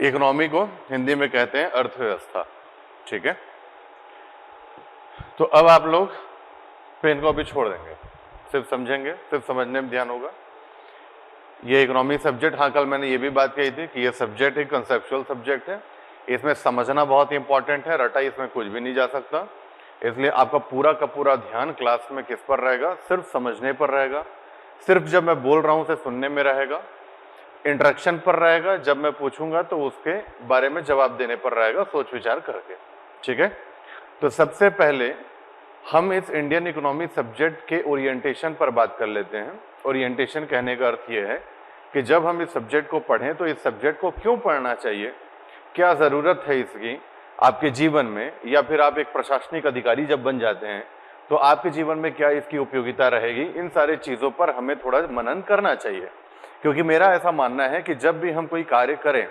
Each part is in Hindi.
इकोनॉमी को हिंदी में कहते हैं अर्थव्यवस्था। ठीक है, तो अब आप लोग पेन को अभी छोड़ देंगे, सिर्फ समझेंगे, सिर्फ समझने में ध्यान होगा। ये इकोनॉमी सब्जेक्ट, हाँ कल मैंने ये भी बात कही थी कि ये सब्जेक्ट एक कंसेप्चुअल सब्जेक्ट है, इसमें समझना बहुत ही इंपॉर्टेंट है, रटा इसमें कुछ भी नहीं जा सकता। इसलिए आपका पूरा का पूरा ध्यान क्लास में किस पर रहेगा, सिर्फ समझने पर रहेगा, सिर्फ जब मैं बोल रहा हूं उसे सुनने में रहेगा, इंटरेक्शन पर रहेगा, जब मैं पूछूंगा तो उसके बारे में जवाब देने पर रहेगा, सोच विचार करके। ठीक है, तो सबसे पहले हम इस इंडियन इकोनॉमी सब्जेक्ट के ओरिएंटेशन पर बात कर लेते हैं। ओरिएंटेशन कहने का अर्थ यह है कि जब हम इस सब्जेक्ट को पढ़ें तो इस सब्जेक्ट को क्यों पढ़ना चाहिए, क्या ज़रूरत है इसकी आपके जीवन में, या फिर आप एक प्रशासनिक अधिकारी जब बन जाते हैं तो आपके जीवन में क्या इसकी उपयोगिता रहेगी, इन सारे चीज़ों पर हमें थोड़ा मनन करना चाहिए। क्योंकि मेरा ऐसा मानना है कि जब भी हम कोई कार्य करें,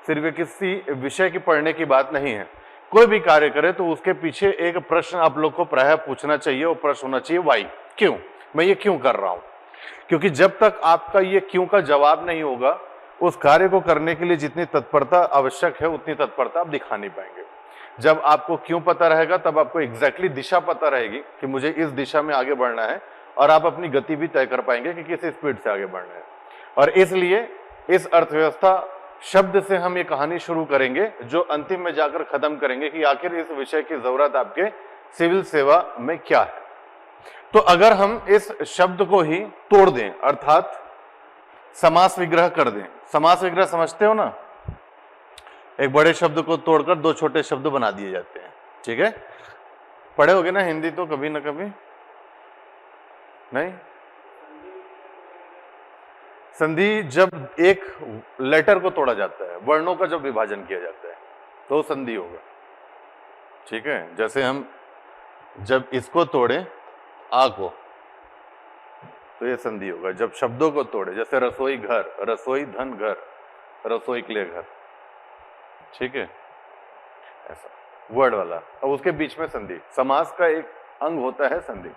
सिर्फ किसी विषय की पढ़ने की बात नहीं है, कोई भी कार्य करें तो उसके पीछे एक प्रश्न आप लोग को प्रायः पूछना चाहिए, और प्रश्न होना चाहिए वाई, क्यों, मैं ये क्यों कर रहा हूं। क्योंकि जब तक आपका ये क्यों का जवाब नहीं होगा, उस कार्य को करने के लिए जितनी तत्परता आवश्यक है उतनी तत्परता आप दिखा नहीं पाएंगे। जब आपको क्यों पता रहेगा तब आपको एग्जैक्टली दिशा पता रहेगी कि मुझे इस दिशा में आगे बढ़ना है, और आप अपनी गति भी तय कर पाएंगे कि किस स्पीड से आगे बढ़ना है। और इसलिए इस अर्थव्यवस्था शब्द से हम ये कहानी शुरू करेंगे, जो अंतिम में जाकर खत्म करेंगे कि आखिर इस विषय की जरूरत आपके सिविल सेवा में क्या है। तो अगर हम इस शब्द को ही तोड़ दें, अर्थात समास विग्रह कर दें, समास विग्रह समझते हो ना, एक बड़े शब्द को तोड़कर दो छोटे शब्द बना दिए जाते हैं। ठीक है, पढ़े होगे ना हिंदी तो कभी ना कभी, नहीं? संधि जब एक लेटर को तोड़ा जाता है, वर्णों का जब विभाजन किया जाता है तो संधि होगा। ठीक है, जैसे हम जब इसको तोड़े आ को तो ये संधि होगा। जब शब्दों को तोड़े, जैसे रसोई घर, रसोई धन घर, रसोई के लिए घर। ठीक है, ऐसा वर्ड वाला, और उसके बीच में संधि, समास का एक अंग होता है संधि।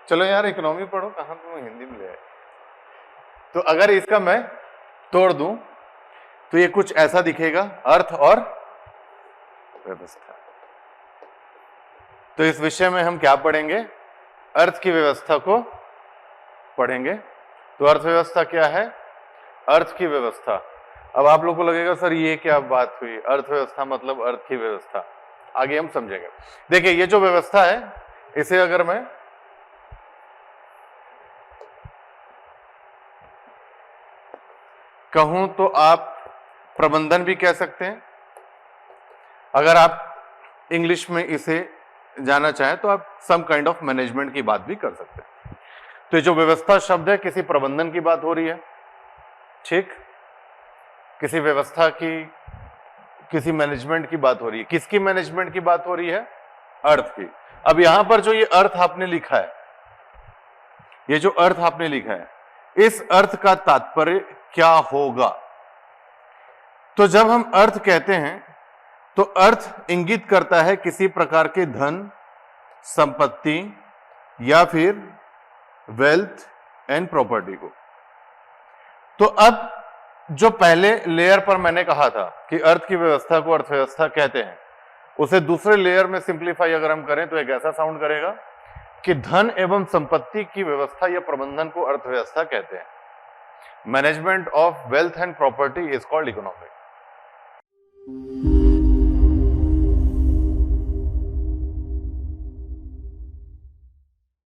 चलो यार इकोनॉमी पढ़ो, कहां तुम हिंदी में ले आए। तो अगर इसका मैं तोड़ दूं तो ये कुछ ऐसा दिखेगा, अर्थ और व्यवस्था। तो इस विषय में हम क्या पढ़ेंगे, अर्थ की व्यवस्था को पढ़ेंगे। तो अर्थव्यवस्था क्या है, अर्थ की व्यवस्था। अब आप लोगों को लगेगा सर ये क्या बात हुई, अर्थव्यवस्था मतलब अर्थ की व्यवस्था, आगे हम समझेंगे। देखिए ये जो व्यवस्था है, इसे अगर मैं कहूं तो आप प्रबंधन भी कह सकते हैं। अगर आप इंग्लिश में इसे जाना चाहें तो आप सम काइंड ऑफ मैनेजमेंट की बात भी कर सकते हैं। तो ये जो व्यवस्था शब्द है, किसी प्रबंधन की बात हो रही है। ठीक, किसी व्यवस्था की, किसी मैनेजमेंट की बात हो रही है। किसकी मैनेजमेंट की बात हो रही है, अर्थ की। अब यहां पर जो ये अर्थ आपने लिखा है, ये जो अर्थ आपने लिखा है, इस अर्थ का तात्पर्य क्या होगा। तो जब हम अर्थ कहते हैं तो अर्थ इंगित करता है किसी प्रकार के धन, संपत्ति या फिर वेल्थ एंड प्रॉपर्टी को। तो अब जो पहले लेयर पर मैंने कहा था कि अर्थ की व्यवस्था को अर्थव्यवस्था कहते हैं, उसे दूसरे लेयर में सिंप्लीफाई अगर हम करें तो एक ऐसा साउंड करेगा कि धन एवं संपत्ति की व्यवस्था या प्रबंधन को अर्थव्यवस्था कहते हैं। Management of wealth and property is called economic.